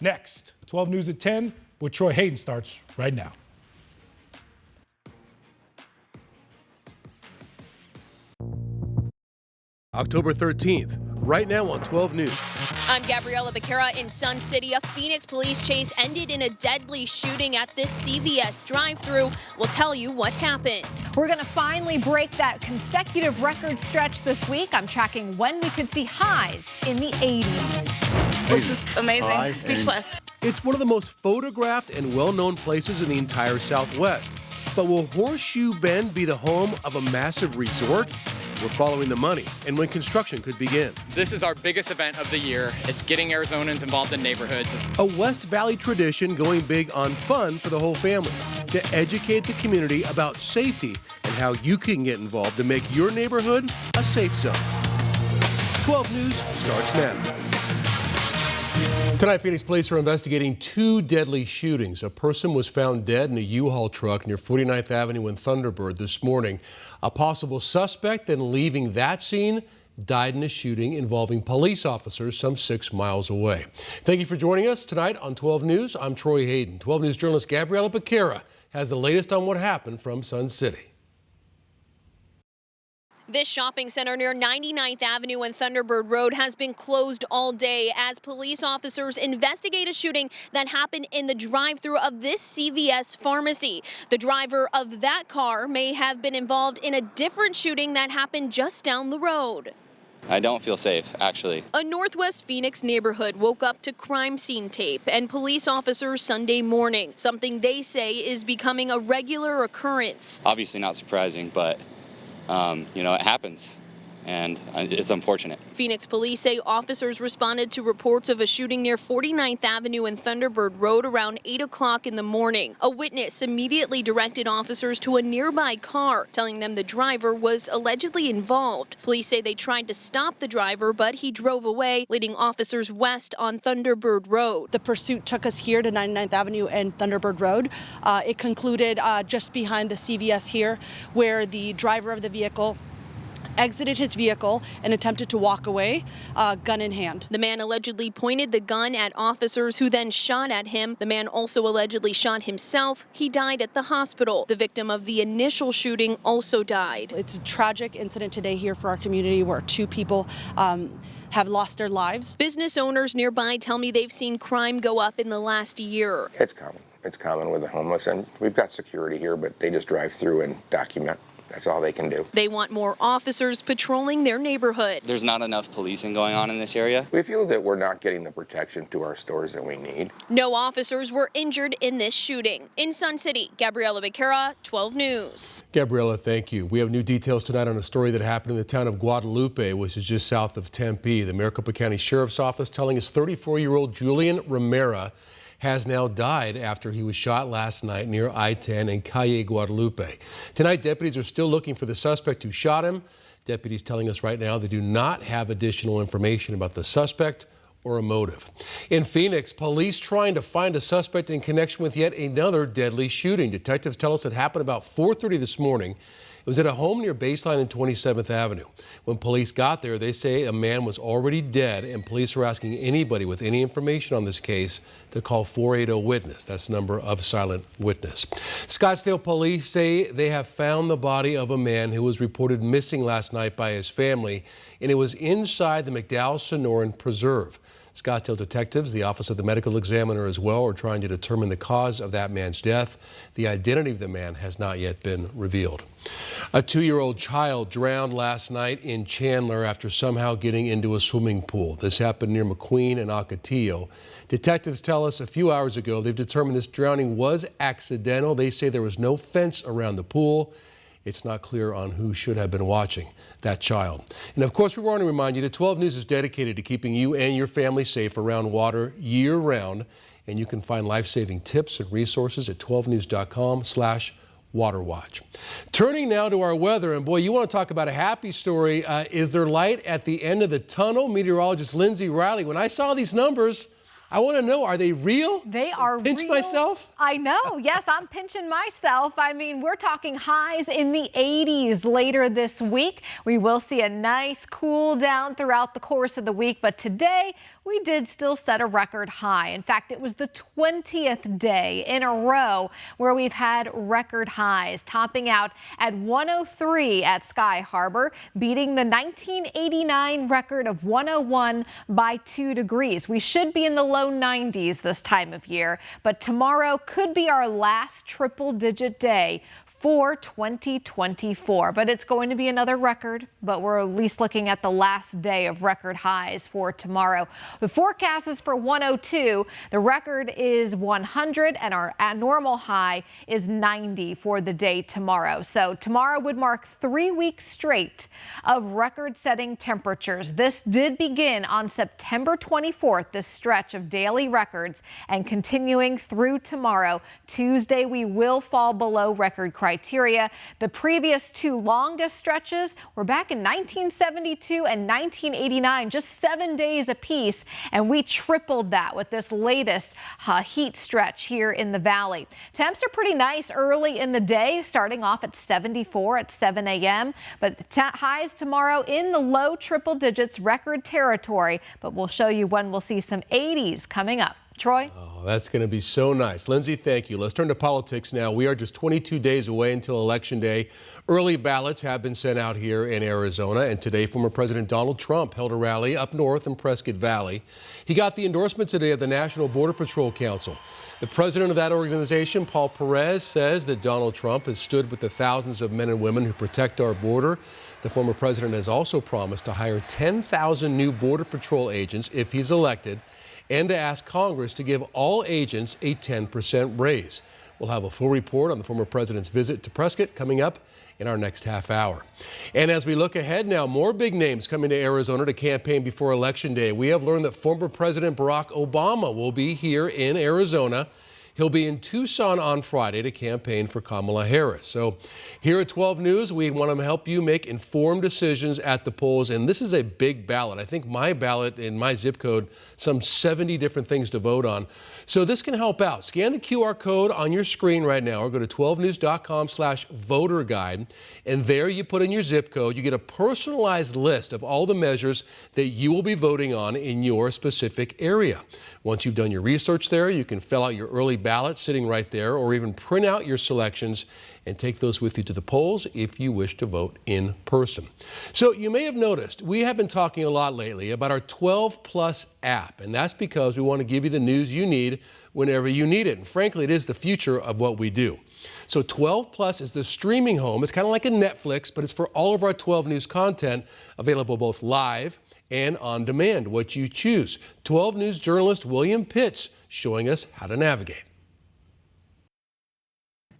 Next, 12 News at 10 with Troy Hayden starts right now. October 13th, right now on 12 News. I'm Gabriella Becerra in Sun City. A Phoenix police chase ended in a deadly shooting at this CVS drive-thru. We'll tell you what happened. We're going to finally break that consecutive record stretch this week. I'm tracking when we could see highs in the 80s. Which is amazing. Speechless. It's one of the most photographed and well-known places in the entire Southwest. But will Horseshoe Bend be the home of a massive resort? We're following the money and when construction could begin. This is our biggest event of the year. It's getting Arizonans involved in neighborhoods. A West Valley tradition going big on fun for the whole family to educate the community about safety and how you can get involved to make your neighborhood a safe zone. 12 News starts now. Tonight, Phoenix police are investigating two deadly shootings. A person was found dead in a U-Haul truck near 49th Avenue and Thunderbird this morning. A possible suspect then leaving that scene died in a shooting involving police officers some 6 miles away. Thank you for joining us tonight on 12 News. I'm Troy Hayden. 12 News journalist Gabriella Becerra has the latest on what happened from Sun City. This shopping center near 99th Avenue and Thunderbird Road has been closed all day as police officers investigate a shooting that happened in the drive-thru of this CVS pharmacy. The driver of that car may have been involved in a different shooting that happened just down the road. I don't feel safe, actually. A Northwest Phoenix neighborhood woke up to crime scene tape and police officers Sunday morning, something they say is becoming a regular occurrence. Obviously not surprising, but it happens, and it's unfortunate. Phoenix police say officers responded to reports of a shooting near 49th Avenue and Thunderbird Road around 8 o'clock in the morning. A witness immediately directed officers to a nearby car, telling them the driver was allegedly involved. Police say they tried to stop the driver, but he drove away, leading officers west on Thunderbird Road. The pursuit took us here to 99th Avenue and Thunderbird Road. It concluded just behind the CVS here, where the driver of the vehicle exited his vehicle and attempted to walk away, gun in hand. The man allegedly pointed the gun at officers who then shot at him. The man also allegedly shot himself. He died at the hospital. The victim of the initial shooting also died. It's a tragic incident today here for our community where two people have lost their lives. Business owners nearby tell me they've seen crime go up in the last year. It's common. It's common with the homeless, and we've got security here, but they just drive through and document. That's all they can do. They want more officers patrolling their neighborhood. There's not enough policing going on in this area. We feel that we're not getting the protection to our stores that we need. No officers were injured in this shooting. In Sun City, Gabriella Becerra, 12 News. Gabriella, thank you. We have new details tonight on a story that happened in the town of Guadalupe, which is just south of Tempe. The Maricopa County Sheriff's Office telling us 34-year-old Julian Romero has now died after he was shot last night near I-10 and Calle Guadalupe. Tonight, deputies are still looking for the suspect who shot him. Deputies telling us right now they do not have additional information about the suspect or a motive. In Phoenix, police trying to find a suspect in connection with yet another deadly shooting. Detectives tell us it happened about 4:30 this morning. It was at a home near Baseline and 27th Avenue. When police got there, they say a man was already dead, and police are asking anybody with any information on this case to call 480-WITNESS. That's the number of silent witness. Scottsdale police say they have found the body of a man who was reported missing last night by his family, and it was inside the McDowell-Sonoran Preserve. Scottsdale detectives, the Office of the Medical Examiner as well, are trying to determine the cause of that man's death. The identity of the man has not yet been revealed. A 2-year-old child drowned last night in Chandler after somehow getting into a swimming pool. This happened near McQueen and Ocotillo. Detectives tell us a few hours ago they've determined this drowning was accidental. They say there was no fence around the pool. It's not clear on who should have been watching that child. And of course, we want to remind you that 12 News is dedicated to keeping you and your family safe around water year-round. And you can find life-saving tips and resources at 12news.com/waterwatch. Turning now to our weather, and boy, you want to talk about a happy story. Is there light at the end of the tunnel? Meteorologist Lindsay Riley, when I saw these numbers, I want to know, are they real? They are Pinch real. myself? I know. Yes, I'm pinching myself. I mean, we're talking highs in the 80s later this week. We will see a nice cool down throughout the course of the week, but today We did still set a record high. In fact, it was the 20th day in a row where we've had record highs, topping out at 103 at Sky Harbor, beating the 1989 record of 101 by 2 degrees. We should be in the low 90s this time of year, but tomorrow could be our last triple-digit day for 2024, but it's going to be another record, but we're at least looking at the last day of record highs for tomorrow. The forecast is for 102. The record is 100 and our normal high is 90 for the day tomorrow. So tomorrow would mark 3 weeks straight of record-setting temperatures. This did begin on September 24th, this stretch of daily records, and continuing through tomorrow. Tuesday, we will fall below record criteria. The previous 2 longest stretches were back in 1972 and 1989, just 7 days apiece, and we tripled that with this latest heat stretch here in the valley. Temps are pretty nice early in the day, starting off at 74 at 7 a.m., but the highs tomorrow in the low triple digits, record territory, but we'll show you when we'll see some 80s coming up. Troy? Oh, that's going to be so nice. Lindsay, thank you. Let's turn to politics now. We are just 22 days away until Election Day. Early ballots have been sent out here in Arizona, and today former President Donald Trump held a rally up north in Prescott Valley. He got the endorsement today of the National Border Patrol Council. The president of that organization, Paul Perez, says that Donald Trump has stood with the thousands of men and women who protect our border. The former president has also promised to hire 10,000 new Border Patrol agents if he's elected, and to ask Congress to give all agents a 10% raise. We'll have a full report on the former president's visit to Prescott coming up in our next half hour. And as we look ahead now, more big names coming to Arizona to campaign before Election Day. We have learned that former President Barack Obama will be here in Arizona. He'll be in Tucson on Friday to campaign for Kamala Harris. So here at 12 News, we want to help you make informed decisions at the polls. And this is a big ballot. I think my ballot in my zip code, some 70 different things to vote on. So this can help out. Scan the QR code on your screen right now or go to 12news.com/voter guide. And there you put in your zip code. You get a personalized list of all the measures that you will be voting on in your specific area. Once you've done your research there, you can fill out your early ballot sitting right there, or even print out your selections and take those with you to the polls if you wish to vote in person. So you may have noticed we have been talking a lot lately about our 12 Plus app, and that's because we want to give you the news you need whenever you need it. And frankly, it is the future of what we do. So 12 Plus is the streaming home. It's kind of like a Netflix, but it's for all of our 12 News content, available both live and on demand, what you choose. 12 News journalist William Pitts showing us how to navigate.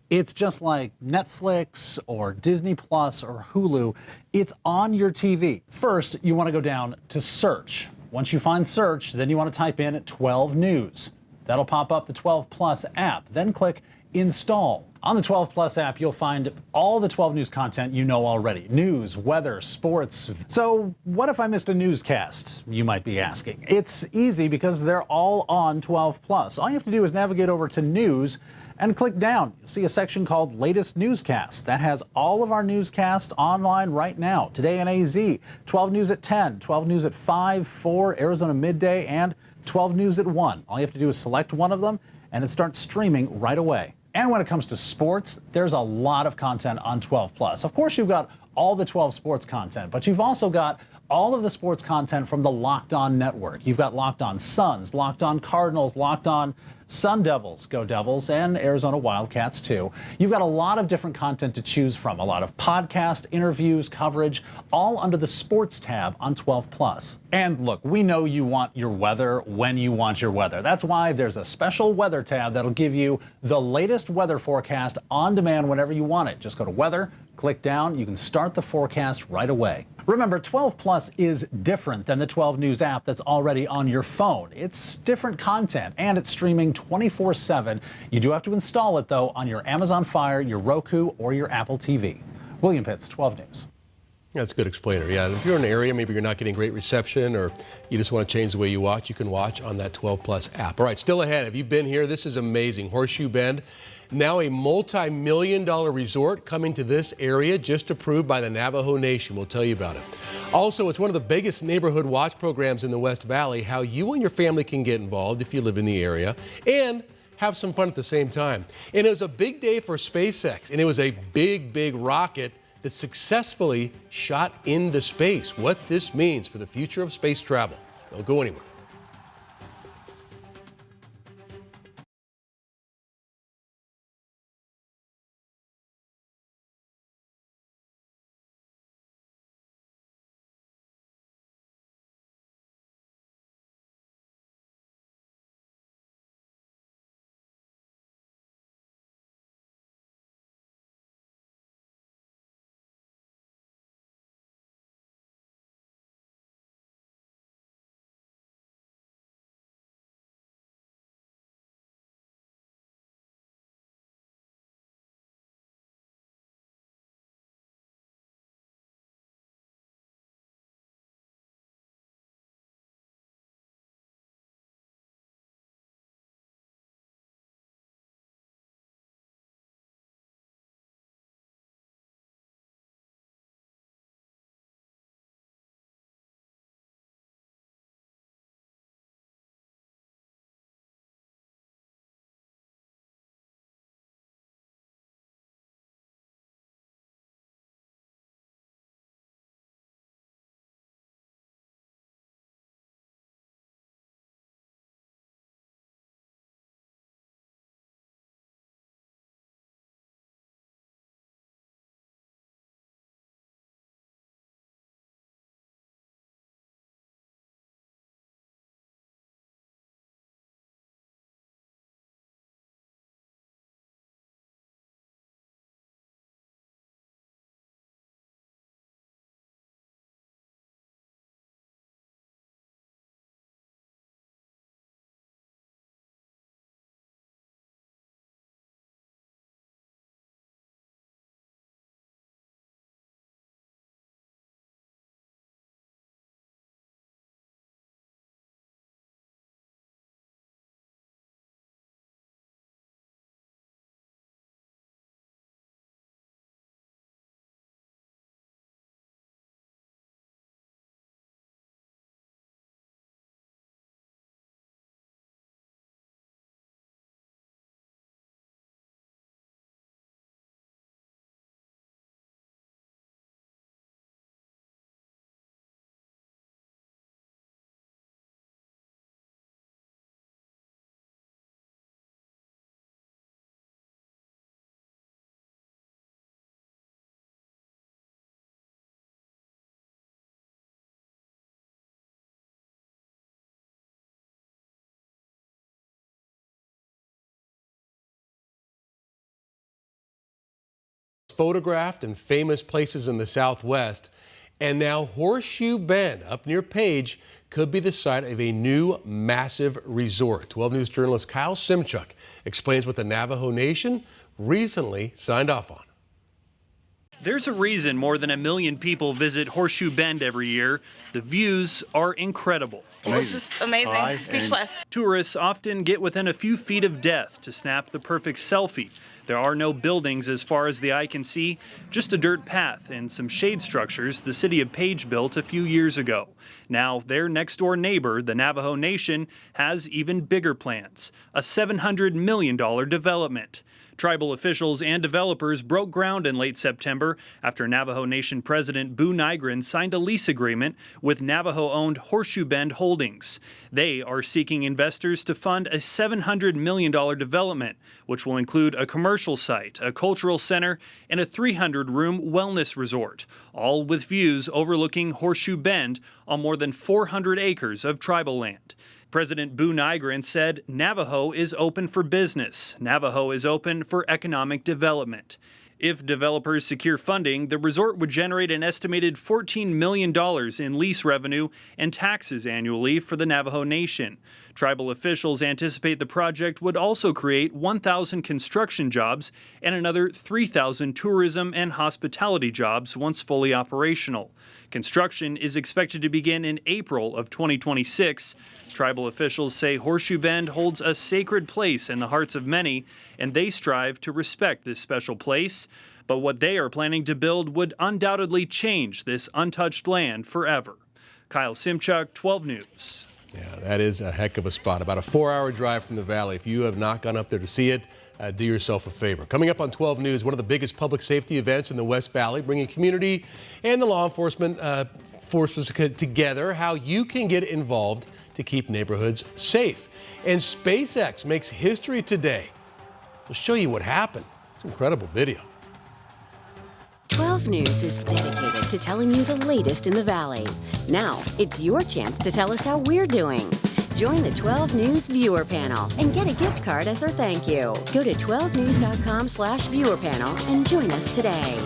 It's just like Netflix or Disney Plus or Hulu. It's on your TV. First, you want to go down to search. Once you find search, then you want to type in 12 News. That'll pop up the 12 Plus app. Then click Install. On the 12 Plus app, you'll find all the 12 News content you know already. News, weather, sports. So what if I missed a newscast, you might be asking? It's easy because they're all on 12 Plus. All you have to do is navigate over to News and click down. You'll see a section called Latest Newscasts. That has all of our newscasts online right now. Today in AZ, 12 News at 10, 12 News at 5, 4, Arizona Midday, and 12 News at 1. All you have to do is select one of them, and it starts streaming right away. And when it comes to sports, there's a lot of content on 12 Plus. Of course, you've got all the 12 sports content, but you've also got all of the sports content from the Locked On Network. You've got Locked On Suns, Locked On Cardinals, Locked On Sun Devils, go Devils, and Arizona Wildcats too. You've got a lot of different content to choose from, a lot of podcast, interviews, coverage, all under the sports tab on 12 Plus. And look, we know you want your weather when you want your weather. That's why there's a special weather tab that'll give you the latest weather forecast on demand whenever you want it. Just go to weather, click down, you can start the forecast right away. Remember, 12 Plus is different than the 12 News app that's already on your phone. It's different content, and it's streaming 24/7. You do have to install it, though, on your Amazon Fire, your Roku, or your Apple TV. William Pitts, 12 News. That's a good explainer. Yeah, and if you're in an area, maybe you're not getting great reception or you just want to change the way you watch, you can watch on that 12 Plus app. All right, still ahead. Have you been here? This is amazing. Horseshoe Bend, now a multi-million-dollar resort coming to this area, just approved by the Navajo Nation. We'll tell you about it. Also, it's one of the biggest neighborhood watch programs in the West Valley, how you and your family can get involved if you live in the area and have some fun at the same time. And it was a big day for SpaceX, and it was a big, big rocket that successfully shot into space. What this means for the future of space travel. Don't go anywhere. Photographed in famous places in the Southwest. And now Horseshoe Bend up near Page could be the site of a new massive resort. 12 News journalist Kyle Simchuk explains what the Navajo Nation recently signed off on. There's a reason more than 1 million people visit Horseshoe Bend every year. The views are incredible. It's just amazing, speechless. Tourists often get within a few feet of death to snap the perfect selfie. There are no buildings as far as the eye can see, just a dirt path and some shade structures the city of Page built a few years ago. Now, their next-door neighbor, the Navajo Nation, has even bigger plans, a $700 million development. Tribal officials and developers broke ground in late September after Navajo Nation President Boo Nygren signed a lease agreement with Navajo-owned Horseshoe Bend Holdings. They are seeking investors to fund a $700 million development, which will include a commercial site, a cultural center, and a 300-room wellness resort, all with views overlooking Horseshoe Bend on more than 400 acres of tribal land. President Boo Nygren said Navajo is open for business. Navajo is open for economic development. If developers secure funding, the resort would generate an estimated $14 million in lease revenue and taxes annually for the Navajo Nation. Tribal officials anticipate the project would also create 1,000 construction jobs and another 3,000 tourism and hospitality jobs once fully operational. Construction is expected to begin in April of 2026. Tribal officials say Horseshoe Bend holds a sacred place in the hearts of many, and they strive to respect this special place. But what they are planning to build would undoubtedly change this untouched land forever. Kyle Simchuk, 12 News. Yeah, that is a heck of a spot. About a 4-hour drive from the valley. If you have not gone up there to see it, do yourself a favor. Coming up on 12 News, one of the biggest public safety events in the West Valley, bringing community and the law enforcement forces together, how you can get involved to keep neighborhoods safe. And SpaceX makes history today. We'll show you what happened. It's an incredible video. 12 News is dedicated to telling you the latest in the Valley. Now, it's your chance to tell us how we're doing. Join the 12 News viewer panel and get a gift card as our thank you. Go to 12news.com/viewer panel and join us today.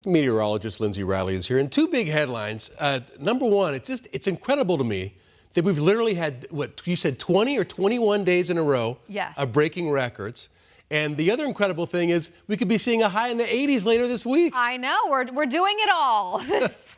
Meteorologist Lindsay Riley is here, and two big headlines. Number one, it's incredible to me that we've literally had, what you said, 20 or 21 days in a row of breaking records. And the other incredible thing is we could be seeing a high in the 80s later this week. I know, we're doing it all.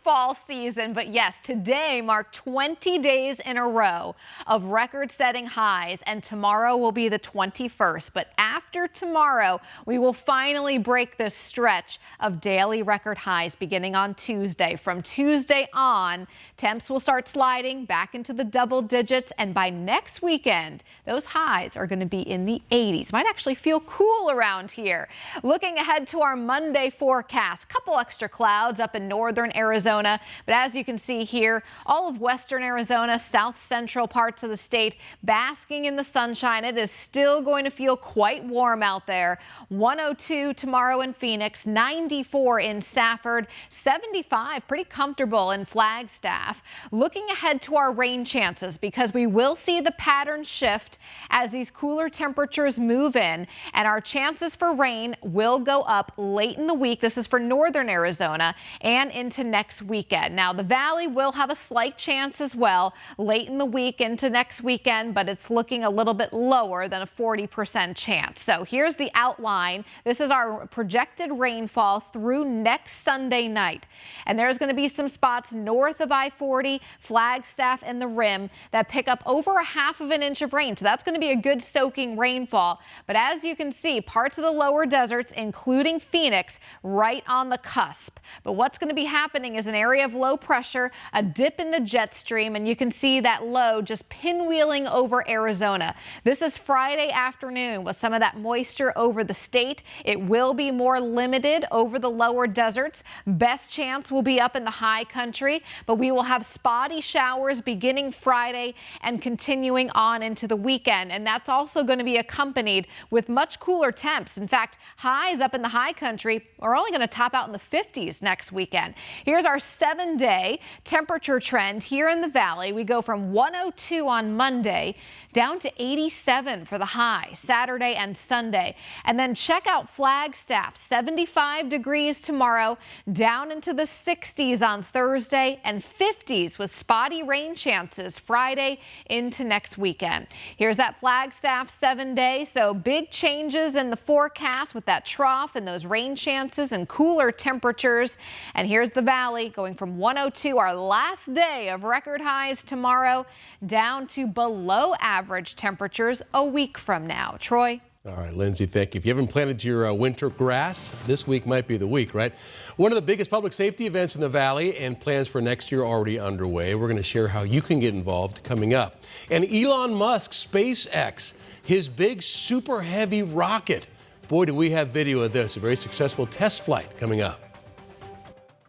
fall season. But yes, today marked 20 days in a row of record-setting highs, and tomorrow will be the 21st. But after tomorrow, we will finally break this stretch of daily record highs beginning on Tuesday. From Tuesday on, temps will start sliding back into the double digits, and by next weekend, those highs are going to be in the 80s. Might actually feel cool around here. Looking ahead to our Monday forecast, couple extra clouds up in northern Arizona, but as you can see here, all of western Arizona, south central parts of the state basking in the sunshine. It is still going to feel quite warm out there. 102 tomorrow in Phoenix, 94 in Safford, 75 pretty comfortable in Flagstaff. Looking ahead to our rain chances, because we will see the pattern shift as these cooler temperatures move in, and our chances for rain will go up late in the week. This is for northern Arizona and into next weekend. Now, the valley will have a slight chance as well late in the week into next weekend, but it's looking a little bit lower than a 40% chance. So here's the outline. This is our projected rainfall through next Sunday night. And there's going to be some spots north of I-40, Flagstaff, and the Rim that pick up over a half of an inch of rain. So that's going to be a good soaking rainfall. But as you can see, parts of the lower deserts, including Phoenix, right on the cusp. But what's going to be happening is an area of low pressure, a dip in the jet stream, and you can see that low just pinwheeling over Arizona. This is Friday afternoon with some of that moisture over the state. It will be more limited over the lower deserts. Best chance will be up in the high country, but we will have spotty showers beginning Friday and continuing on into the weekend. And that's also going to be accompanied with much cooler temps. In fact, highs up in the high country are only going to top out in the 50s next weekend. Here's our 7-day temperature trend here in the valley. We go from 102 on Monday down to 87 for the high Saturday and Sunday. And then check out Flagstaff, 75 degrees tomorrow, down into the 60s on Thursday, and 50s with spotty rain chances Friday into next weekend. Here's that Flagstaff 7-day. So big changes in the forecast with that trough and those rain chances and cooler temperatures. And here's the valley going from 102, our last day of record highs tomorrow, down to below average temperatures a week from now. Troy? All right, Lindsay, thank you. If you haven't planted your winter grass, this week might be the week, right? One of the biggest public safety events in the Valley, and plans for next year are already underway. We're going to share how you can get involved coming up. And Elon Musk, SpaceX, his big super heavy rocket. Boy, do we have video of this, a very successful test flight coming up.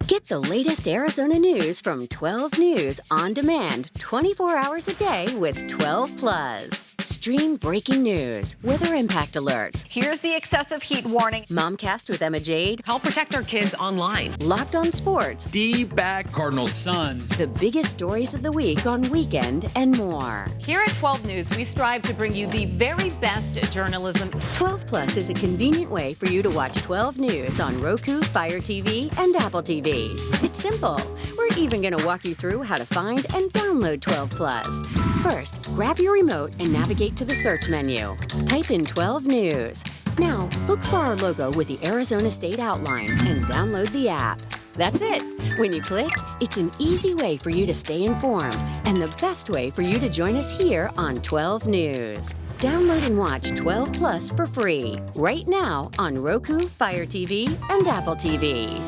Get the latest Arizona news from 12 News on demand 24 hours a day with 12 Plus. Stream breaking news, weather impact alerts. Here's the excessive heat warning. Momcast with Emma Jade. Help protect our kids online. Locked on Sports. D-back Cardinals Suns. The biggest stories of the week on Weekend and more. Here at 12 News, we strive to bring you the very best journalism. 12 Plus is a convenient way for you to watch 12 News on Roku, Fire TV, and Apple TV. It's simple. We're even going to walk you through how to find and download 12 Plus. First, grab your remote and navigate to the search menu. Type in 12 News. Now, look for our logo with the Arizona State outline and download the app. That's it. When you click, it's an easy way for you to stay informed and the best way for you to join us here on 12 News. Download and watch 12 Plus for free right now on Roku, Fire TV, and Apple TV.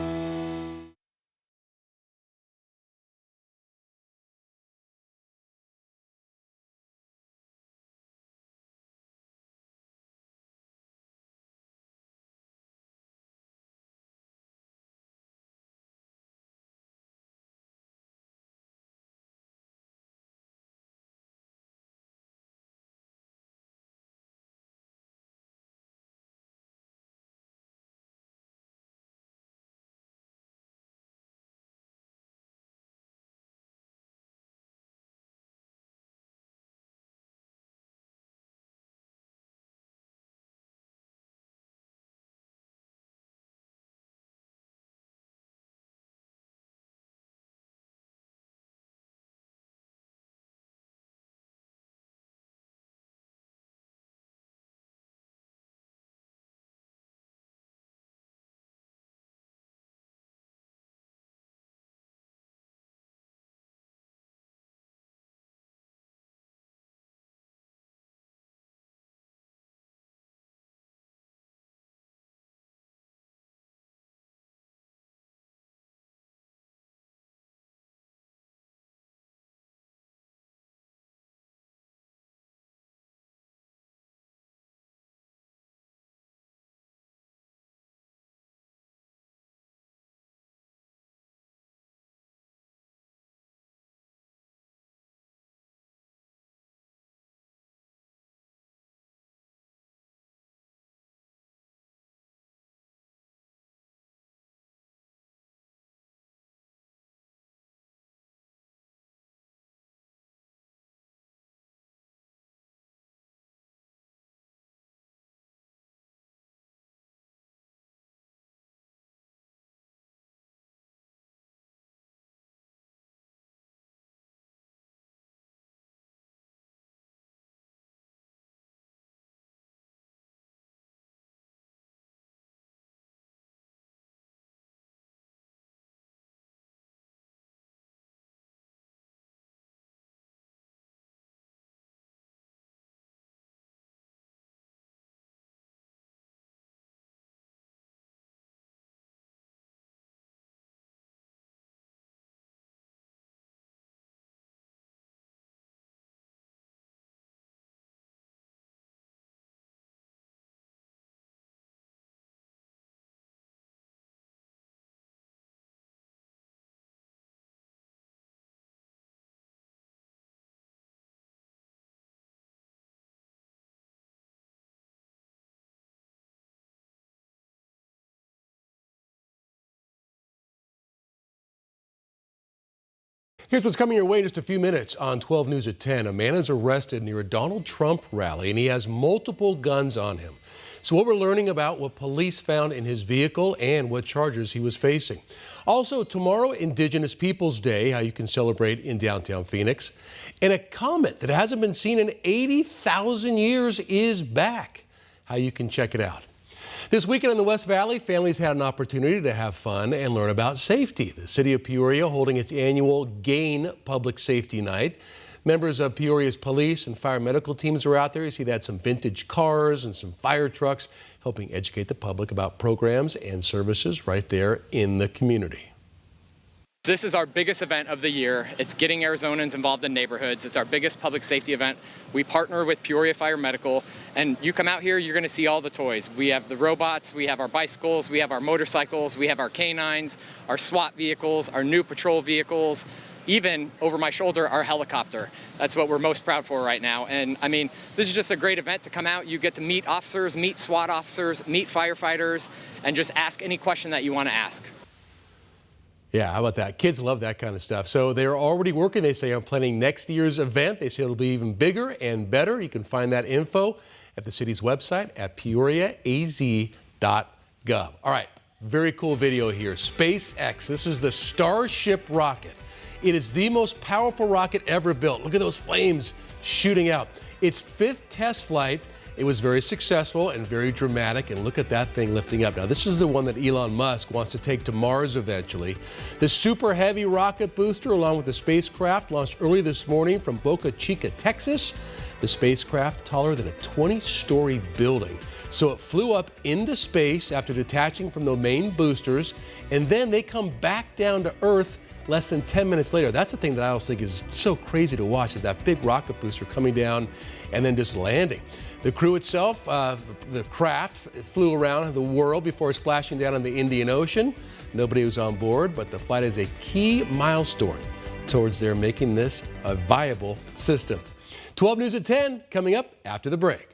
Here's what's coming your way in just a few minutes on 12 News at 10. A man is arrested near a Donald Trump rally, and he has multiple guns on him. So what we're learning about what police found in his vehicle and what charges he was facing. Also, tomorrow, Indigenous Peoples Day, how you can celebrate in downtown Phoenix. And a comet that hasn't been seen in 80,000 years is back. How you can check it out. This weekend in the West Valley, families had an opportunity to have fun and learn about safety. The city of Peoria holding its annual GAIN Public Safety Night. Members of Peoria's police and fire medical teams are out there. You see that some vintage cars and some fire trucks helping educate the public about programs and services right there in the community. This is our biggest event of the year. It's getting Arizonans involved in neighborhoods. It's our biggest public safety event. We partner with Peoria Fire Medical, and you come out here, you're going to see all the toys. We have the robots, we have our bicycles, we have our motorcycles, we have our canines, our SWAT vehicles, our new patrol vehicles, even over my shoulder, our helicopter. That's what we're most proud for right now. And I mean, this is just a great event to come out. You get to meet officers, meet SWAT officers, meet firefighters, and just ask any question that you want to ask. Yeah, how about that? Kids love that kind of stuff. So they're already working, they say, on planning next year's event. They say it'll be even bigger and better. You can find that info at the city's website at peoriaaz.gov. All right, very cool video here. SpaceX, this is the Starship rocket. It is the most powerful rocket ever built. Look at those flames shooting out. Its 5th test flight. It was very successful and very dramatic, and look at that thing lifting up. Now, this is the one that Elon Musk wants to take to Mars eventually. The Super Heavy rocket booster, along with the spacecraft, launched early this morning from Boca Chica, Texas. The spacecraft taller than a 20-story building. So it flew up into space after detaching from the main boosters, and then they come back down to Earth less than 10 minutes later. That's the thing that I always think is so crazy to watch, is that big rocket booster coming down and then just landing. The crew itself, the craft, flew around the world before splashing down in the Indian Ocean. Nobody was on board, but the flight is a key milestone towards their making this a viable system. 12 News at 10 coming up after the break.